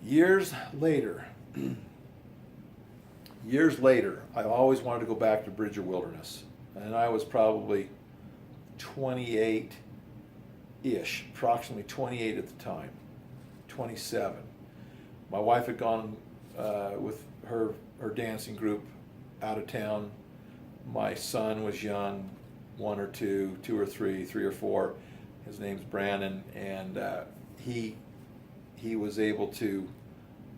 Years later, years later, I always wanted to go back to Bridger Wilderness. And I was probably 28-ish, approximately 28 at the time, 27. My wife had gone with her dancing group out of town. My son was young, 1 or 2, 2 or 3, 3 or 4. His name's Brandon, and he was able to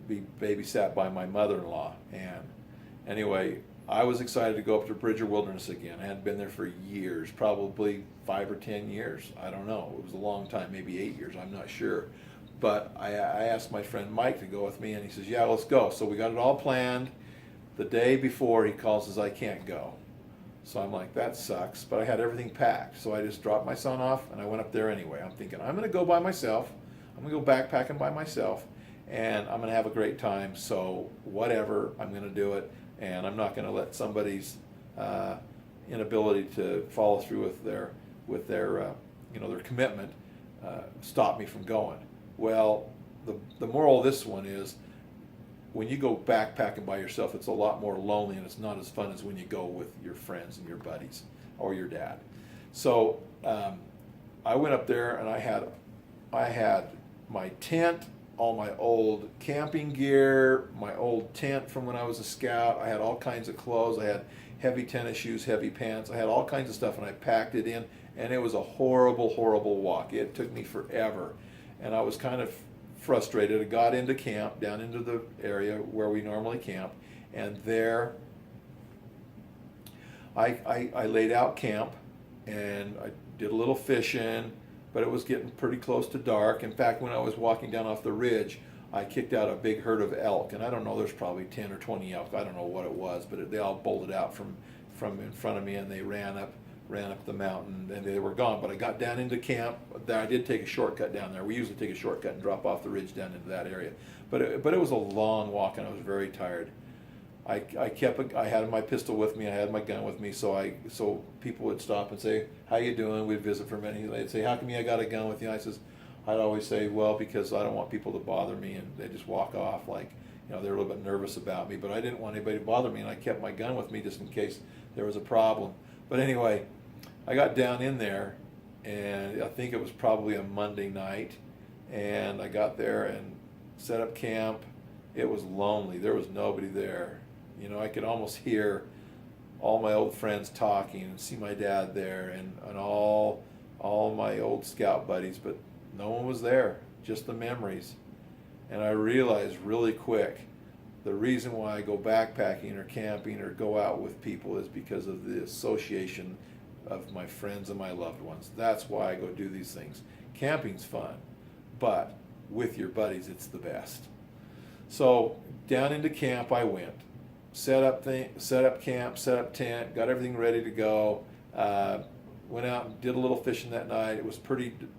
be babysat by my mother-in-law. And anyway, I was excited to go up to Bridger Wilderness again. I hadn't been there for years, probably 5 or 10 years. I don't know. It was a long time, maybe 8 years. I'm not sure. But I asked my friend Mike to go with me, and he says, yeah, let's go. So we got it all planned. The day before, he calls and says, I can't go. So I'm like, that sucks. But I had everything packed. So I just dropped my son off, and I went up there anyway. I'm thinking, I'm going to go by myself. I'm going to go backpacking by myself, and I'm going to have a great time. So whatever, I'm going to do it. And I'm not going to let somebody's inability to follow through with their commitment stop me from going. Well, the moral of this one is, when you go backpacking by yourself, it's a lot more lonely, and it's not as fun as when you go with your friends and your buddies or your dad. So I went up there, and I had my tent, all my old camping gear, my old tent from when I was a scout. I had all kinds of clothes. I had heavy tennis shoes, heavy pants. I had all kinds of stuff, and I packed it in, and it was a horrible, horrible walk. It took me forever, and I was kind of frustrated. I got into camp, down into the area where we normally camp, and there I laid out camp, and I did a little fishing, but it was getting pretty close to dark. In fact, when I was walking down off the ridge, I kicked out a big herd of elk, and I don't know, there's probably 10 or 20 elk. I don't know what it was, but they all bolted out from in front of me, and they ran up the mountain, and they were gone. But I got down into camp. I did take a shortcut down there. We usually take a shortcut and drop off the ridge down into that area. But it was a long walk, and I was very tired. I had my pistol with me. I had my gun with me, so people would stop and say, "How you doing?" We'd visit for a minute. They'd say, "How come you got a gun with you?" I'd always say, "Well, because I don't want people to bother me," and they just walk off like, they're a little bit nervous about me. But I didn't want anybody to bother me, and I kept my gun with me just in case there was a problem. But anyway, I got down in there, and I think it was probably a Monday night, and I got there and set up camp. It was lonely. There was nobody there. I could almost hear all my old friends talking and see my dad there and all my old scout buddies, but no one was there, just the memories. And I realized really quick, the reason why I go backpacking or camping or go out with people is because of the association of my friends and my loved ones. That's why I go do these things. Camping's fun, but with your buddies, it's the best. So down into camp I went. Set up camp, set up tent, got everything ready to go. Went out and did a little fishing that night.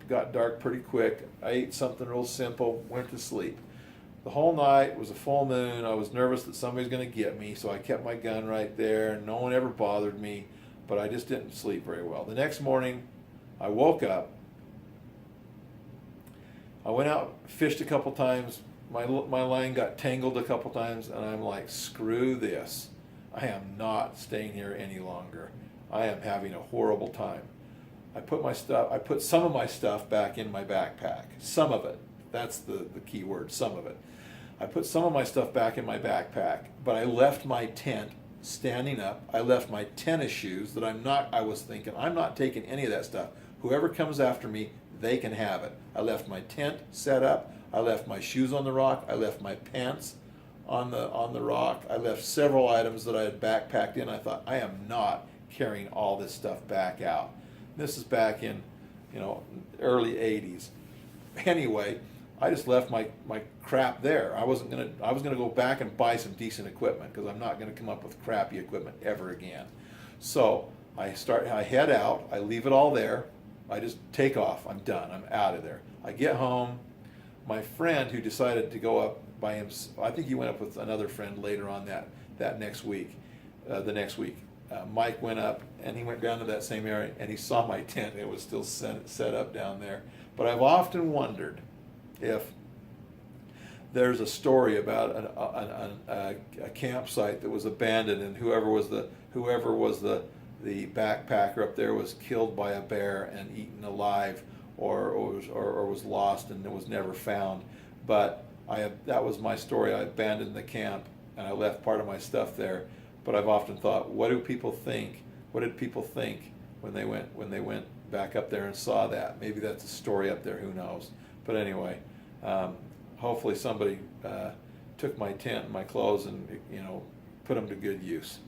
Got dark pretty quick. I ate something real simple, went to sleep. The whole night was a full moon. I was nervous that somebody's going to get me, so I kept my gun right there. No one ever bothered me, but I just didn't sleep very well. The next morning, I woke up. I went out, fished a couple times. My line got tangled a couple times, and I'm like, screw this. I am not staying here any longer. I am having a horrible time. I put some of my stuff back in my backpack. Some of it. That's the key word, some of it. I put some of my stuff back in my backpack, but I left my tent standing up. I left my tennis shoes I was thinking, I'm not taking any of that stuff. Whoever comes after me, they can have it. I left my tent set up. I left my shoes on the rock. I left my pants on the rock. I left several items that I had backpacked in. I thought, I am not carrying all this stuff back out. This is back in, early 80s. Anyway, I just left my crap there. I was gonna go back and buy some decent equipment, because I'm not gonna come up with crappy equipment ever again. So I head out. I leave it all there. I just take off. I'm done. I'm out of there. I get home. My friend, who decided to go up by himself, I think he went up with another friend later on that next week, the next week. Mike went up, and he went down to that same area, and he saw my tent. It was still set up down there. But I've often wondered if there's a story about a campsite that was abandoned, and whoever was the backpacker up there was killed by a bear and eaten alive, or was lost and it was never found. But that was my story. I abandoned the camp and I left part of my stuff there. But I've often thought, what do people think? What did people think when they went back up there and saw that? Maybe that's a story up there. Who knows? But anyway, hopefully somebody took my tent and my clothes and put them to good use.